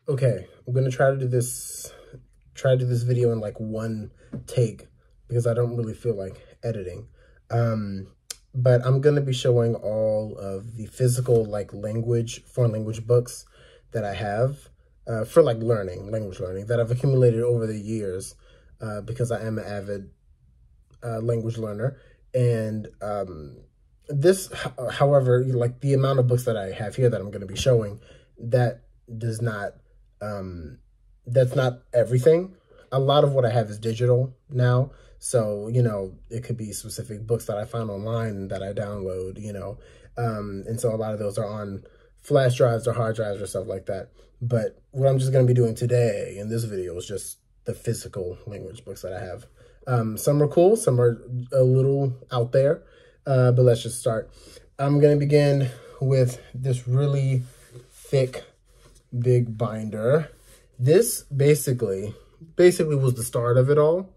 Okay, I'm gonna try to do this video in like one take because I don't really feel like editing. But I'm gonna be showing all of the physical like foreign language books that I have for like language learning that I've accumulated over the years because I am an avid language learner. And this, however, like the amount of books that I have here that I'm going to be showing, that does not, that's not everything. A lot of what I have is digital now. So, you know, it could be specific books that I find online that I download, you know. And so a lot of those are on flash drives or hard drives or stuff like that. But what I'm just going to be doing today in this video is just the physical language books that I have. Some are cool, some are a little out there, but let's just start. I'm going to begin with this really thick, big binder. This basically was the start of it all.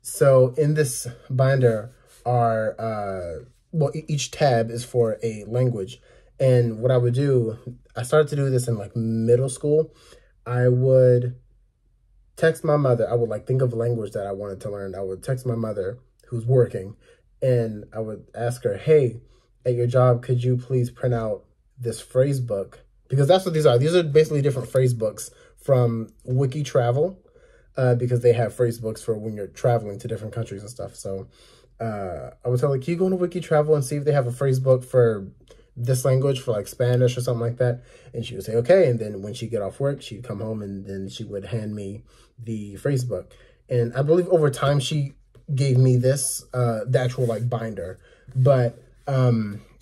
So in this binder are, well, each tab is for a language. And what I would do, I started to do this in like middle school. I would text my mother. I would like think of a language that I wanted to learn. I would text my mother who's working and I would ask her, hey, at your job, could you please print out this phrase book? Because that's what these are. These are basically different phrase books from Wiki Travel, because they have phrase books for when you're traveling to different countries and stuff. So I would tell her, can you go into Wiki Travel and see if they have a phrase book for this language, for like Spanish or something like that? And she would say, okay. And then when she'd get off work, she'd come home and then she would hand me the phrase book. And I believe over time she gave me this, the actual like binder. But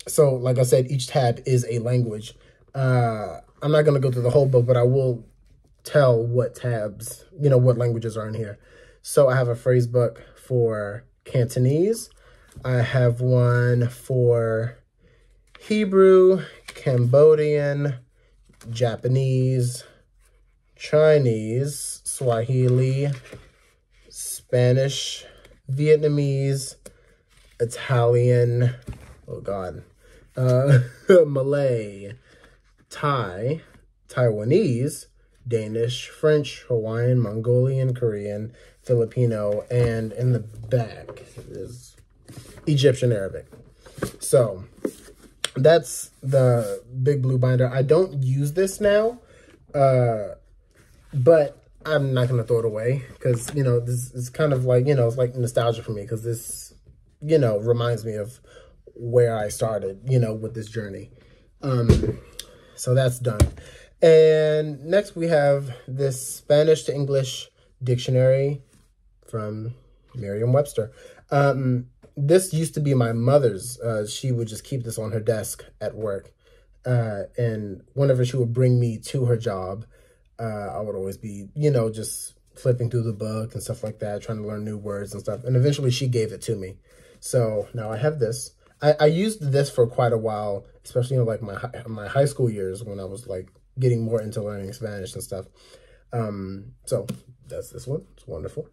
so like I said, each tab is a language. I'm not going to go through the whole book, but I will tell what tabs, you know, what languages are in here. So I have a phrase book for Cantonese. I have one for Hebrew, Cambodian, Japanese, Chinese, Swahili, Spanish, Vietnamese, Italian, oh God, Malay, Thai, Taiwanese, Danish, French, Hawaiian, Mongolian, Korean, Filipino, and in the back is Egyptian Arabic. So that's the big blue binder. I don't use this now, but I'm not going to throw it away because, you know, this is kind of like, you know, it's like nostalgia for me because this, you know, reminds me of where I started, you know, with this journey. So that's done. And next we have this Spanish to English dictionary from Merriam-Webster. This used to be my mother's. She would just keep this on her desk at work. And whenever she would bring me to her job, I would always be, you know, just flipping through the book and stuff like that, trying to learn new words and stuff. And eventually she gave it to me. So now I have this. I used this for quite a while, especially in like my high school years when I was like getting more into learning Spanish and stuff. So that's this one. It's wonderful.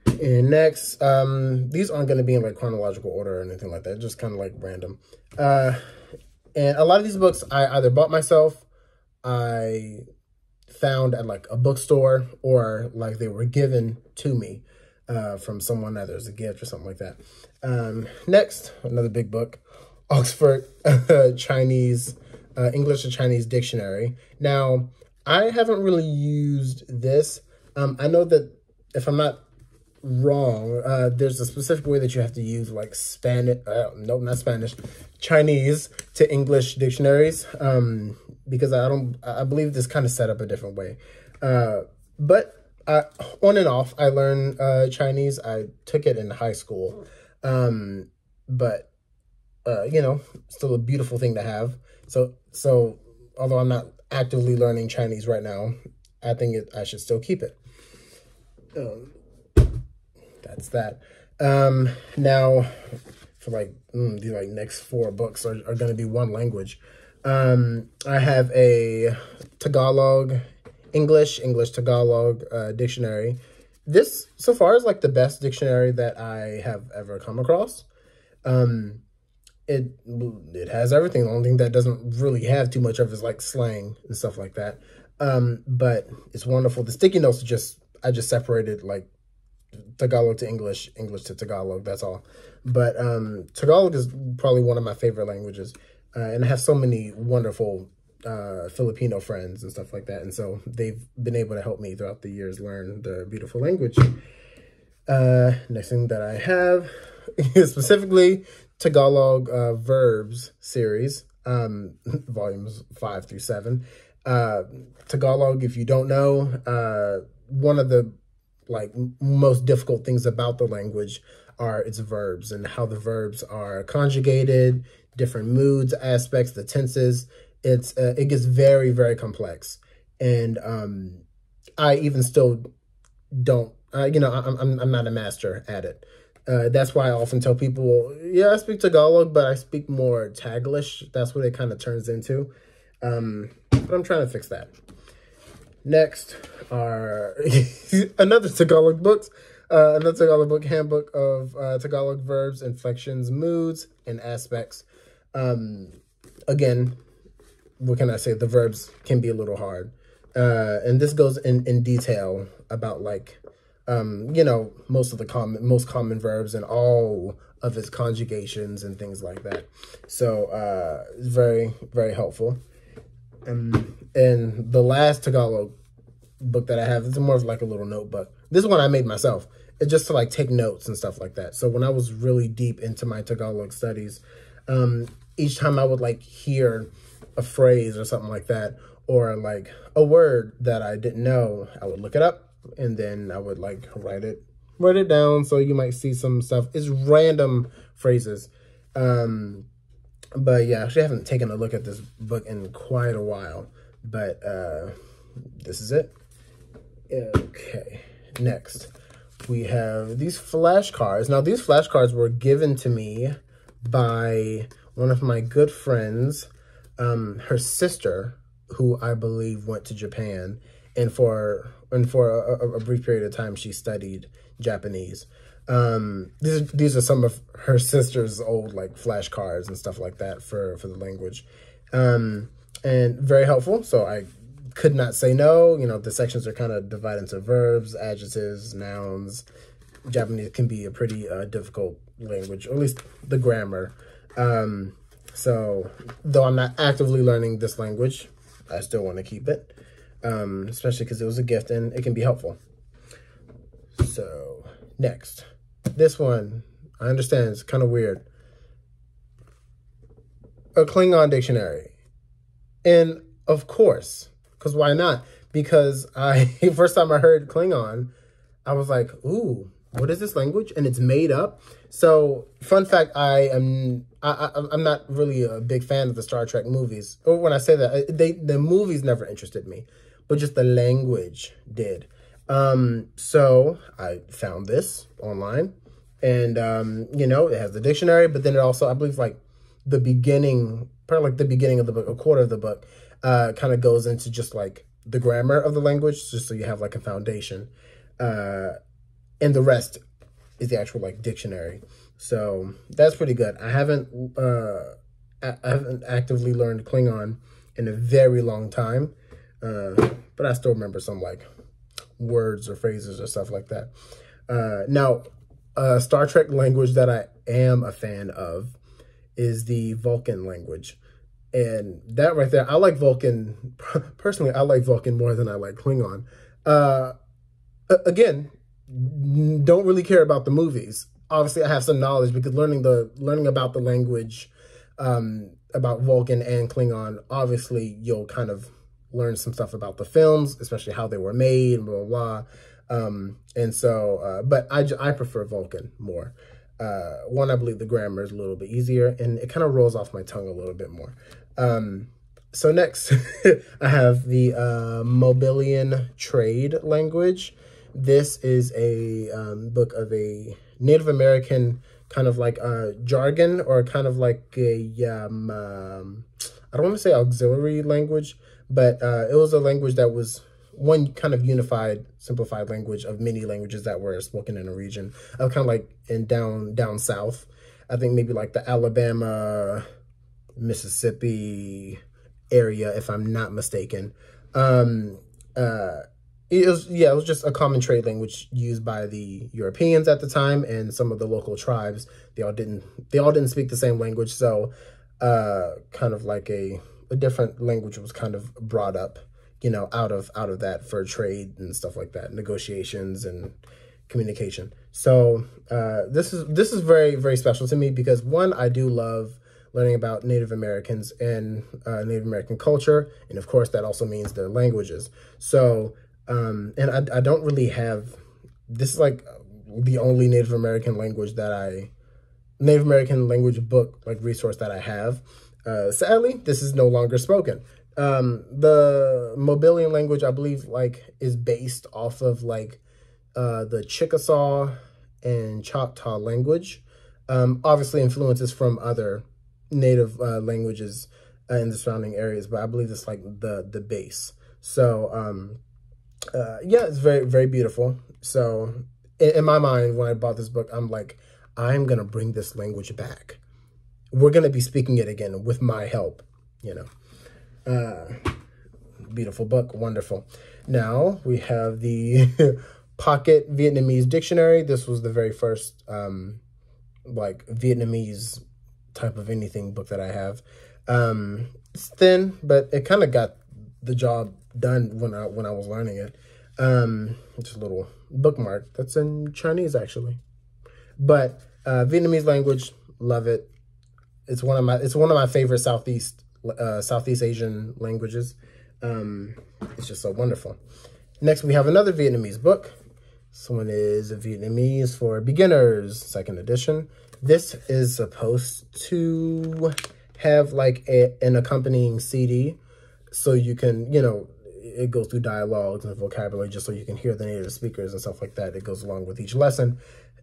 And next, these aren't going to be in like chronological order or anything like that. Just kind of like random. And a lot of these books I either bought myself, I found at like a bookstore, or like they were given to me from someone, either as a gift or something like that. Next, another big book, Oxford Chinese, English to Chinese Dictionary. Now, I haven't really used this. I know that if I'm not wrong, there's a specific way that you have to use like Spanish, no, not Spanish, Chinese to English dictionaries, because I believe this kind of set up a different way. But on and off, I learned Chinese. I took it in high school, but you know, still a beautiful thing to have. So although I'm not actively learning Chinese right now, I think I should still keep it. That's that. Now, for like the like next 4 books are going to be one language. I have a Tagalog, English Tagalog dictionary. This so far is like the best dictionary that I have ever come across. it has everything. The only thing that doesn't really have too much of is like slang and stuff like that. But it's wonderful. The sticky notes are just, I just separated like Tagalog to English, English to Tagalog, that's all. But Tagalog is probably one of my favorite languages. And I have so many wonderful Filipino friends and stuff like that. And so they've been able to help me throughout the years learn the beautiful language. Next thing that I have is specifically Tagalog verbs series, volumes 5 through 7. Tagalog, if you don't know, one of the like most difficult things about the language are its verbs and how the verbs are conjugated, different moods, aspects, the tenses. It gets very, very complex. And I even still don't, you know, I'm not a master at it. That's why I often tell people, yeah, I speak Tagalog, but I speak more Taglish. That's what it kind of turns into. But I'm trying to fix that. Next are another Tagalog book handbook of Tagalog verbs, inflections, moods, and aspects. Again, what can I say? The verbs can be a little hard. And this goes in detail about like, you know, most common verbs and all of its conjugations and things like that. So it's very, very helpful. And the last Tagalog book that I have, it's more of like a little notebook. This one I made myself. It's just to like take notes and stuff like that. So when I was really deep into my Tagalog studies, each time I would like hear a phrase or something like that, or like a word that I didn't know, I would look it up and then I would like write it down. So you might see some stuff. It's random phrases. But yeah, I actually haven't taken a look at this book in quite a while, but this is it. Okay, next we have these flashcards. Now these flashcards were given to me by one of my good friends, her sister, who I believe went to Japan, and for a brief period of time she studied Japanese. These are some of her sister's old like flashcards and stuff like that for the language, and very helpful. So I could not say no. You know, the sections are kind of divided into verbs, adjectives, nouns. Japanese can be a pretty difficult language, or at least the grammar. So though I'm not actively learning this language, I still want to keep it, especially because it was a gift and it can be helpful. So next, this one, I understand it's kind of weird. A Klingon dictionary. And of course, because why not? Because first time I heard Klingon, I was like, ooh, what is this language? And it's made up. So fun fact, I'm not really a big fan of the Star Trek movies. Or when I say that, the movies never interested me, but just the language did. So I found this online, and you know, it has the dictionary, but then it also, I believe, like the beginning, probably like the beginning of the book, a quarter of the book, kind of goes into just like the grammar of the language, just so you have like a foundation, and the rest is the actual like dictionary. So that's pretty good. I haven't actively learned Klingon in a very long time, but I still remember some like words or phrases or stuff like that. Now, Star Trek language that I am a fan of is the Vulcan language. And that right there, I like Vulcan. Personally, I like Vulcan more than I like Klingon. Again, don't really care about the movies. Obviously, I have some knowledge because learning about the language, about Vulcan and Klingon, obviously you'll kind of learn some stuff about the films, especially how they were made, blah, blah, blah. And so, but I prefer Vulcan more. One, I believe the grammar is a little bit easier and it kind of rolls off my tongue a little bit more. So next, I have the Mobilian Trade language. This is a book of a Native American kind of like jargon, or kind of like a, I don't want to say auxiliary language, but it was a language that was one kind of unified, simplified language of many languages that were spoken in a region, kind of like in down south. I think maybe like the Alabama, Mississippi area, if I'm not mistaken. It was just a common trade language used by the Europeans at the time, and some of the local tribes. They all didn't speak the same language, so kind of like a different language was kind of brought up, out of that for trade and stuff like that, negotiations and communication. So this is very, very special to me because, one, I do love learning about Native Americans and Native American culture, and of course that also means their languages. So and I don't really have, this is like the only Native American language book, like, resource that I have. Sadly, this is no longer spoken. The Mobilian language, I believe, like, is based off of like the Chickasaw and Choctaw language. Obviously influences from other Native languages in the surrounding areas, but I believe it's like the base. So yeah, it's very, very beautiful. So in my mind, when I bought this book, I'm like, I'm gonna bring this language back. We're gonna be speaking it again with my help, beautiful book, wonderful. Now we have the Pocket Vietnamese Dictionary. This was the very first like Vietnamese type of anything book that I have. It's thin, but it kind of got the job done when I was learning it. Just a little bookmark that's in Chinese, actually. But Vietnamese language, love it. It's one of my favorite Southeast Asian languages. It's just so wonderful. Next, we have another Vietnamese book. This one is Vietnamese for Beginners, 2nd edition. This is supposed to have like an accompanying CD, so you can, it goes through dialogues and vocabulary just so you can hear the native speakers and stuff like that. It goes along with each lesson.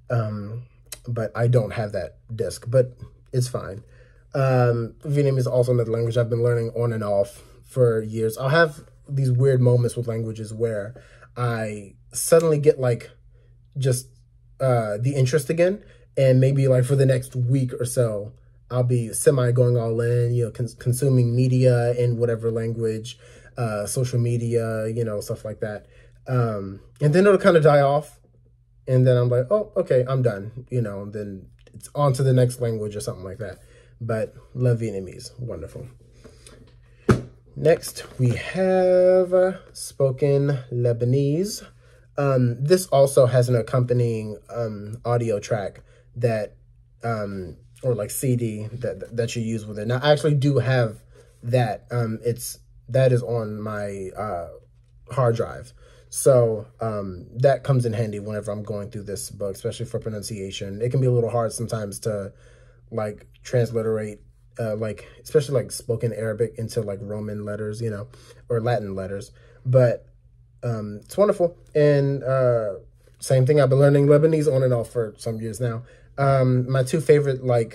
But I don't have that disc, but it's fine. Vietnamese is also another language I've been learning on and off for years. I'll have these weird moments with languages where I suddenly get like just the interest again, and maybe like for the next week or so, I'll be semi going all in, consuming media in whatever language, social media, stuff like that. And then it'll kind of die off. And then I'm like, oh, okay, I'm done. Then it's on to the next language or something like that. But love Vietnamese. Wonderful. Next, we have Spoken Lebanese. This also has an accompanying audio track that, or like CD that you use with it. Now, I actually do have that. That is on my hard drive. So that comes in handy whenever I'm going through this book, especially for pronunciation. It can be a little hard sometimes to like transliterate, especially like spoken Arabic into like Roman letters, or Latin letters. But it's wonderful. And same thing, I've been learning Lebanese on and off for some years now. My two favorite, well,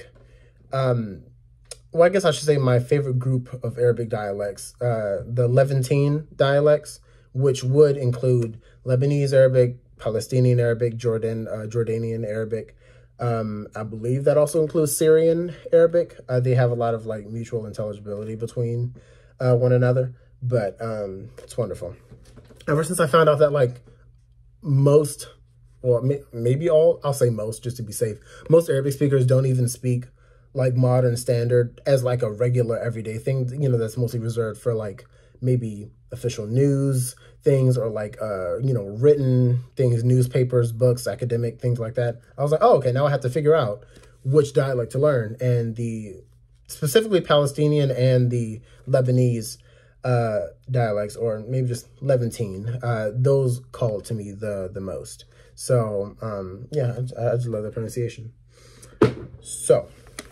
I guess I should say my favorite group of Arabic dialects, the Levantine dialects, which would include Lebanese Arabic, Palestinian Arabic, Jordanian Arabic. I believe that also includes Syrian Arabic. They have a lot of like mutual intelligibility between one another, but it's wonderful. Ever since I found out that like most, or maybe all, I'll say most just to be safe, most Arabic speakers don't even speak like modern standard as like a regular everyday thing, that's mostly reserved for like maybe official news things or like, written things, newspapers, books, academic, things like that. I was like, oh, okay, now I have to figure out which dialect to learn. And the specifically Palestinian and the Lebanese dialects, or maybe just Levantine, those call to me the most. So, yeah, I just love the pronunciation. So,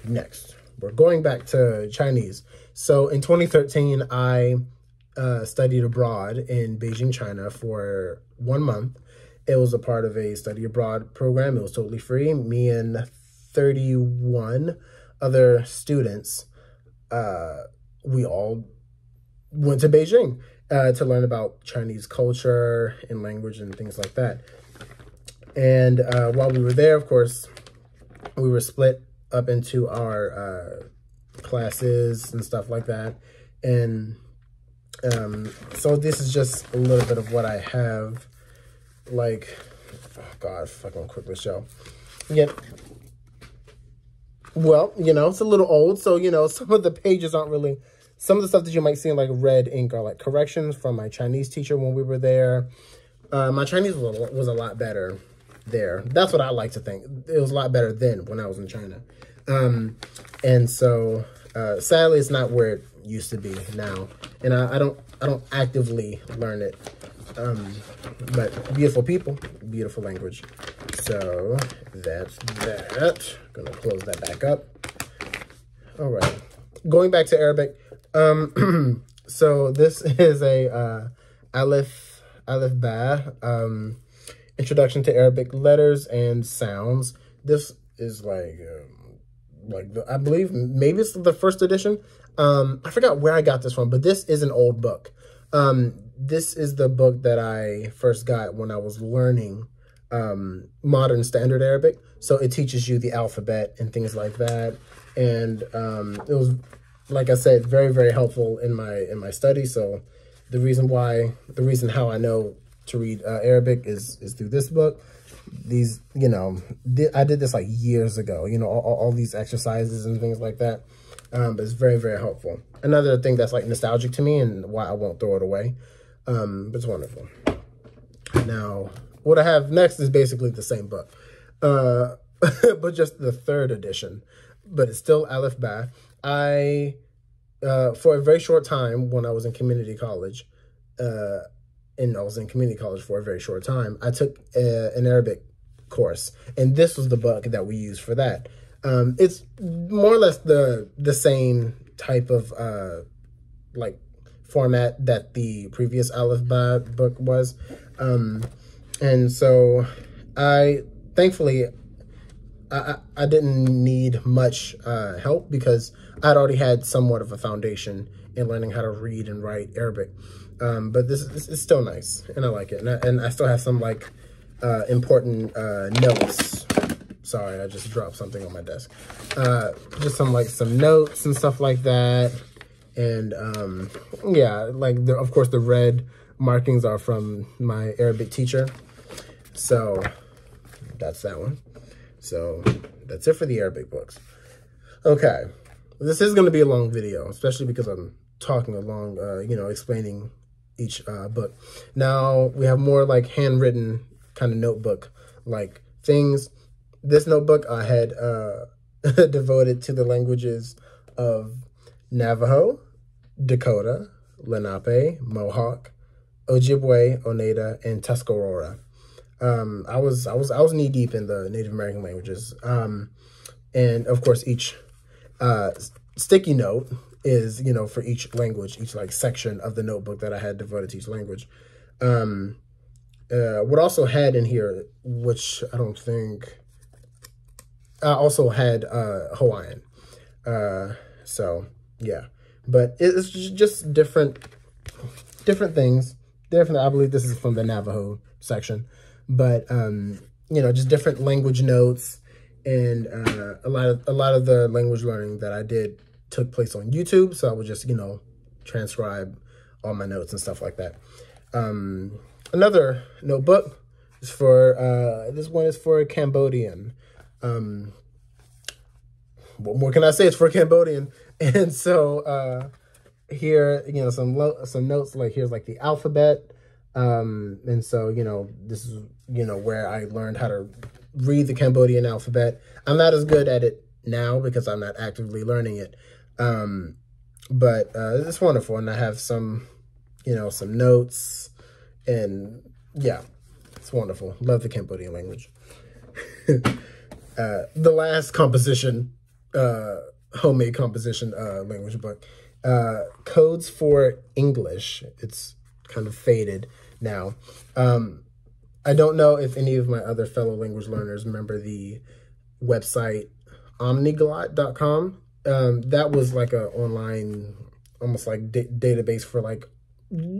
next, we're going back to Chinese. So in 2013, I studied abroad in Beijing, China for 1 month. It was a part of a study abroad program. It was totally free. Me and 31 other students, we all went to Beijing to learn about Chinese culture and language and things like that. And while we were there, of course, we were split up into our classes and stuff like that. And so this is just a little bit of what I have. Like, oh God, if I can quickly show. Yeah. Well, you know, it's a little old, so, you know, some of the pages aren't really, some of the stuff that you might see in like red ink are like corrections from my Chinese teacher when we were there. My Chinese was a lot better there. That's what I like to think. It was a lot better then when I was in China. And so, sadly, it's not where it used to be now. And I don't actively learn it. But beautiful people, beautiful language. So that's that. Gonna close that back up. All right, going back to Arabic. So this is a Alif Ba, Introduction to Arabic Letters and Sounds. This is like I believe maybe it's the first edition. I forgot where I got this from, but this is an old book. This is the book that I first got when I was learning modern standard Arabic. So it teaches you the alphabet and things like that. And it was, like I said, very, very helpful in my study. So the reason how I know to read Arabic is through this book. These, you know, I did this like years ago, you know, all these exercises and things like that. But it's very, very helpful. Another thing that's like nostalgic to me and why I won't throw it away. But it's wonderful. Now, what I have next is basically the same book, but just the third edition. But it's still Alif Ba. For a very short time when I was in community college, and I was in community college for a very short time, I took an Arabic course, and this was the book that we used for that. It's more or less the same type of like format that the previous Alif Ba book was. And so thankfully, I didn't need much help because I'd already had somewhat of a foundation in learning how to read and write Arabic. But this is still nice, and I like it. And I still have some like important notes. Sorry, I just dropped something on my desk. Just some notes and stuff like that. And yeah, like of course the red markings are from my Arabic teacher. So that's that one. So that's it for the Arabic books. Okay, this is going to be a long video, especially because I'm talking along, you know, explaining each book. Now we have more like handwritten kind of notebook like things. This notebook I had devoted to the languages of Navajo, Dakota, Lenape, Mohawk, Ojibwe, Oneida, and Tuscarora. I was knee deep in the Native American languages. And of course each sticky note is, you know, for each language, each like section of the notebook that I had devoted to each language. What also had in here, which I don't think, I also had Hawaiian. So yeah, but it's just different things. I believe this is from the Navajo section, but you know, just different language notes, and a lot of the language learning that I did took place on YouTube. So I would just, you know, transcribe all my notes and stuff like that. Another notebook is for this one is for Cambodian. What more can I say? It's for Cambodian. And so here, you know, some notes, like here's like the alphabet. And so, you know, this is, you know, where I learned how to read the Cambodian alphabet. I'm not as good at it now because I'm not actively learning it. But it's wonderful. And I have some, you know, some notes, and yeah, it's wonderful. Love the Cambodian language. The last composition, homemade composition language book, Codes for English. It's kind of faded now. I don't know if any of my other fellow language learners remember the website omniglot.com. That was like a online, almost like database for like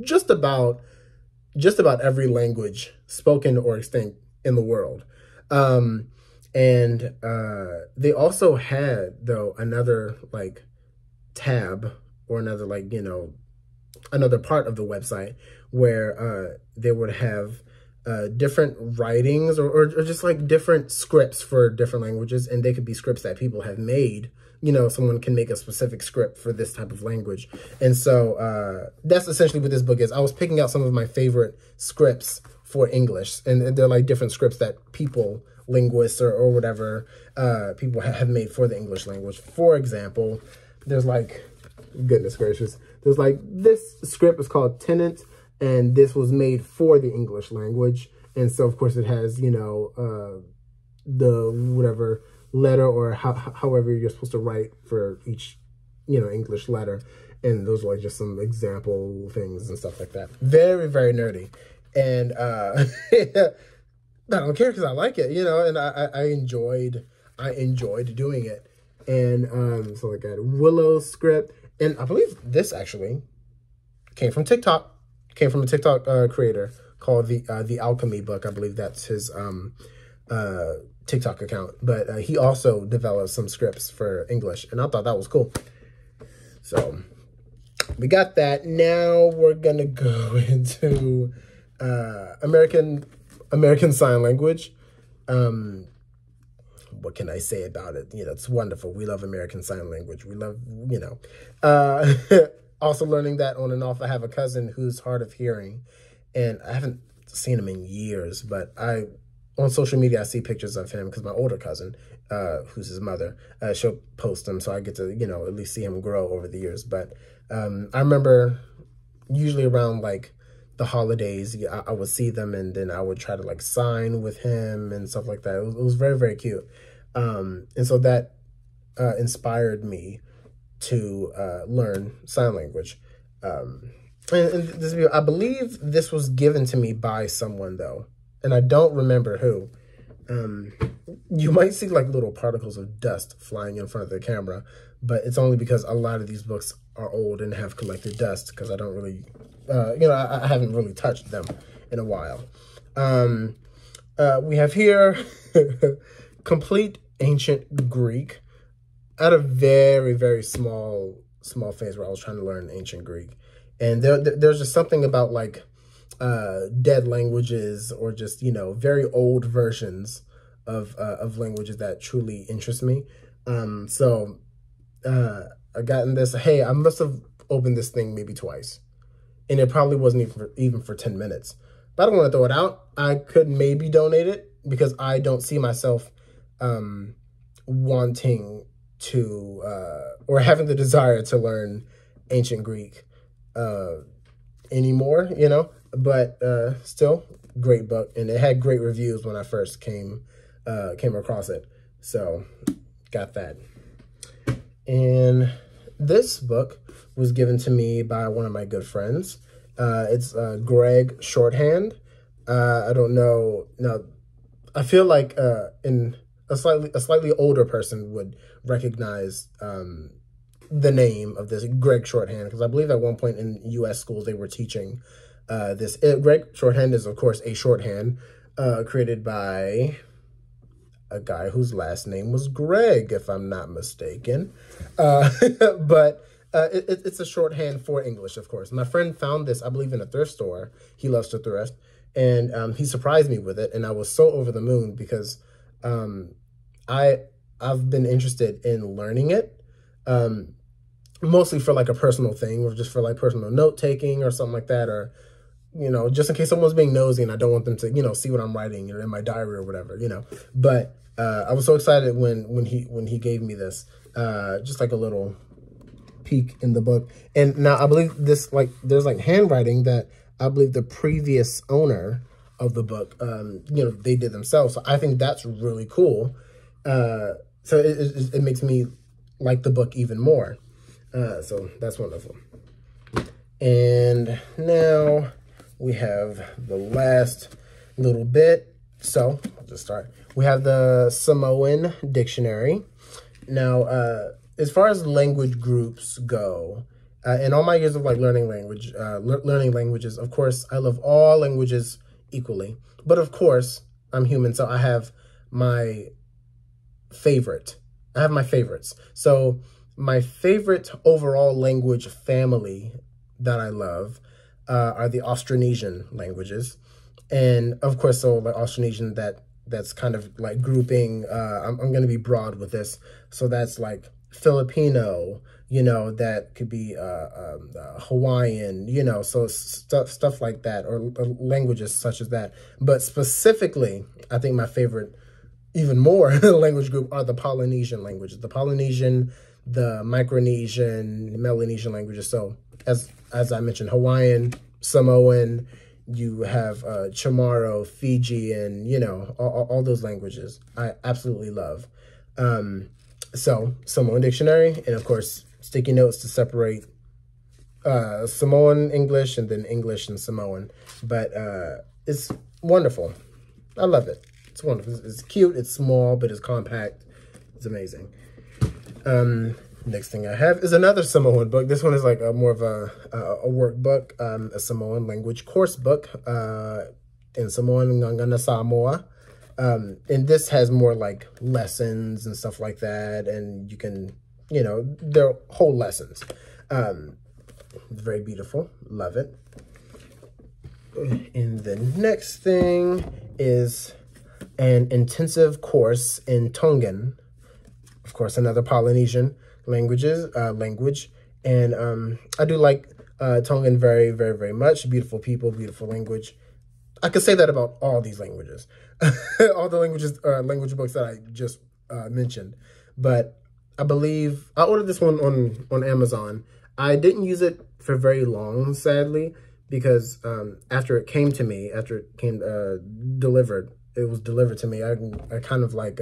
just about every language spoken or extinct in the world. And they also had, though, another like tab or another like, you know, another part of the website where they would have different writings or just like different scripts for different languages. And they could be scripts that people have made. You know, someone can make a specific script for this type of language. And so that's essentially what this book is. I was picking out some of my favorite scripts for English. And they're like different scripts that people, linguists or whatever, people have made for the English language. For example, there's like, goodness gracious, there's like, this script is called Tenant, and this was made for the English language. And so, of course, it has, you know, the whatever letter or however you're supposed to write for each, you know, English letter. And those are like just some example things and stuff like that. Very, very nerdy. And I don't care because I like it, you know, and I enjoyed doing it. And so like I had Willow script, and I believe this actually came from TikTok, came from a TikTok creator called the Alchemy Book. I believe that's his TikTok account, but he also developed some scripts for English, and I thought that was cool. So we got that. Now we're gonna go into American Sign Language. What can I say about it? You know, it's wonderful. We love American Sign Language. We love, you know. Also learning that on and off. I have a cousin who's hard of hearing, and I haven't seen him in years, but on social media, I see pictures of him because my older cousin, who's his mother, she'll post them, so I get to, you know, at least see him grow over the years. But I remember usually around like the holidays, I would see them, and then I would try to like sign with him and stuff like that. It was very, very cute. And so that inspired me to learn sign language. And this, I believe this was given to me by someone, though, and I don't remember who. You might see like little particles of dust flying in front of the camera, but it's only because a lot of these books are old and have collected dust, because I don't really, you know, I haven't really touched them in a while. We have here Complete Ancient Greek. I had a very, very small phase where I was trying to learn ancient Greek. And there's just something about like dead languages, or just, you know, very old versions of languages that truly interest me. So I got in this, hey, I must have opened this thing maybe twice, and it probably wasn't even for 10 minutes. But I don't want to throw it out. I could maybe donate it, because I don't see myself wanting to or having the desire to learn ancient Greek anymore, you know. But still, great book, and it had great reviews when I first came across it. So got that. And this book was given to me by one of my good friends. It's Greg Shorthand. I don't know. Now, I feel like in a slightly older person would recognize the name of this, Greg Shorthand, because I believe at one point in U.S. schools they were teaching this. Greg Shorthand is, of course, a shorthand created by a guy whose last name was Greg, if I'm not mistaken. But it's a shorthand for English, of course. My friend found this, I believe, in a thrift store. He loves to thrift. And he surprised me with it. And I was so over the moon, because I've been interested in learning it. Mostly for like a personal thing, or just for like personal note taking or something like that. Or, you know, just in case someone's being nosy and I don't want them to, you know, see what I'm writing, in my diary or whatever, you know. But I was so excited when he gave me this, just like a little peek in the book. And now I believe this, like, there's like handwriting that I believe the previous owner of the book, you know, they did themselves. So I think that's really cool. So it makes me like the book even more. So that's wonderful. And now we have the last little bit. So I'll just start. We have the Samoan Dictionary. Now, as far as language groups go, in all my years of like learning languages, of course, I love all languages equally. But of course, I'm human, so I have my favorite. I have my favorites. So my favorite overall language family that I love are the Austronesian languages. And of course, so like Austronesian, that's kind of like grouping, I'm going to be broad with this. So that's like Filipino, you know, that could be Hawaiian, you know, so stuff like that, or languages such as that. But specifically, I think my favorite, even more language group, are the Polynesian languages. The Polynesian, the Micronesian, Melanesian languages. So as I mentioned, Hawaiian, Samoan, you have Chamorro, Fijian, you know, all those languages I absolutely love. So Samoan dictionary, and of course sticky notes to separate Samoan English and then English and Samoan. But it's wonderful. I love it. It's wonderful. It's cute. It's small, but it's compact. It's amazing. Next thing I have is another Samoan book. This one is like more of a workbook, a Samoan language course book in Samoan, Ngangana Samoa. And this has more like lessons and stuff like that. And you can, you know, they're whole lessons. Very beautiful. Love it. And the next thing is an intensive course in Tongan. Of course, another Polynesian language. And I do like Tongan very, very, very much. Beautiful people, beautiful language. I could say that about all these languages. All the language books that I just mentioned. But I believe I ordered this one on Amazon. I didn't use it for very long, sadly, because after it came delivered, it was delivered to me, I kind of like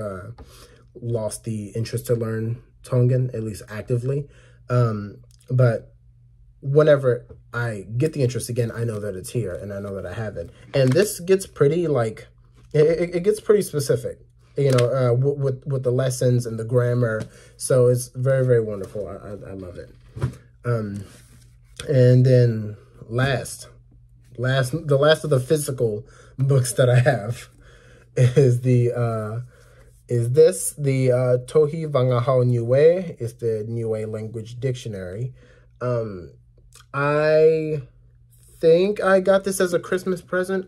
lost the interest to learn Tongan, at least actively. But whenever I get the interest again, I know that it's here and I know that I have it. And this gets pretty like, it gets pretty specific, you know, with the lessons and the grammar. So it's very, very wonderful. I love it. And then the last of the physical books that I have is the Tohi Vangahau Niue. It's the Niue Language Dictionary. I think I got this as a Christmas present.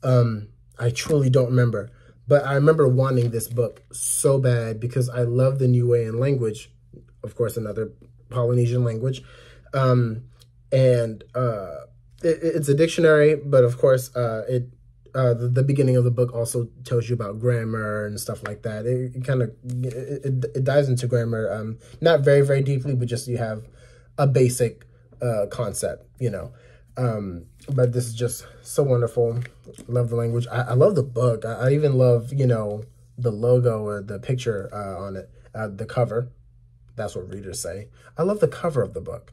I truly don't remember, but I remember wanting this book so bad because I love the Niuean language, of course, another Polynesian language. It's a dictionary, but of course, the beginning of the book also tells you about grammar and stuff like that. It dives into grammar, not very, very deeply, but just you have a basic concept, you know. But this is just so wonderful. Love the language. I love the book. I even love, you know, the logo or the picture on it, the cover. That's what readers say. I love the cover of the book.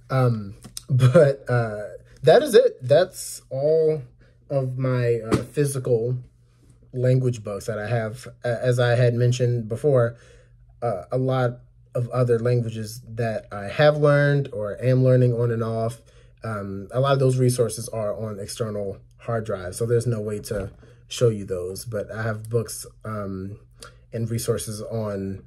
But that is it. That's all of my physical language books that I have. As I had mentioned before, a lot of other languages that I have learned or am learning on and off. A lot of those resources are on external hard drives, so there's no way to show you those. But I have books and resources on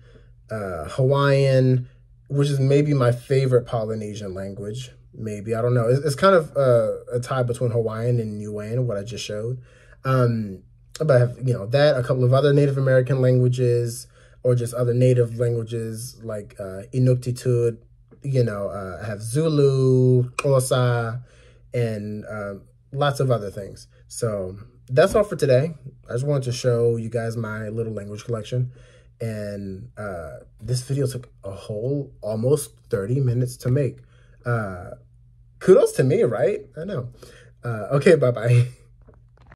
Hawaiian, which is maybe my favorite Polynesian language. Maybe, I don't know. It's kind of a tie between Hawaiian and Niuean, what I just showed. But I have, you know, that, a couple of other Native American languages, or just other native languages like Inuktitut. You know, I have Zulu, Xhosa, and lots of other things. So that's all for today. I just wanted to show you guys my little language collection. And this video took a whole almost 30 minutes to make. Kudos to me, right? I know. Okay, bye-bye.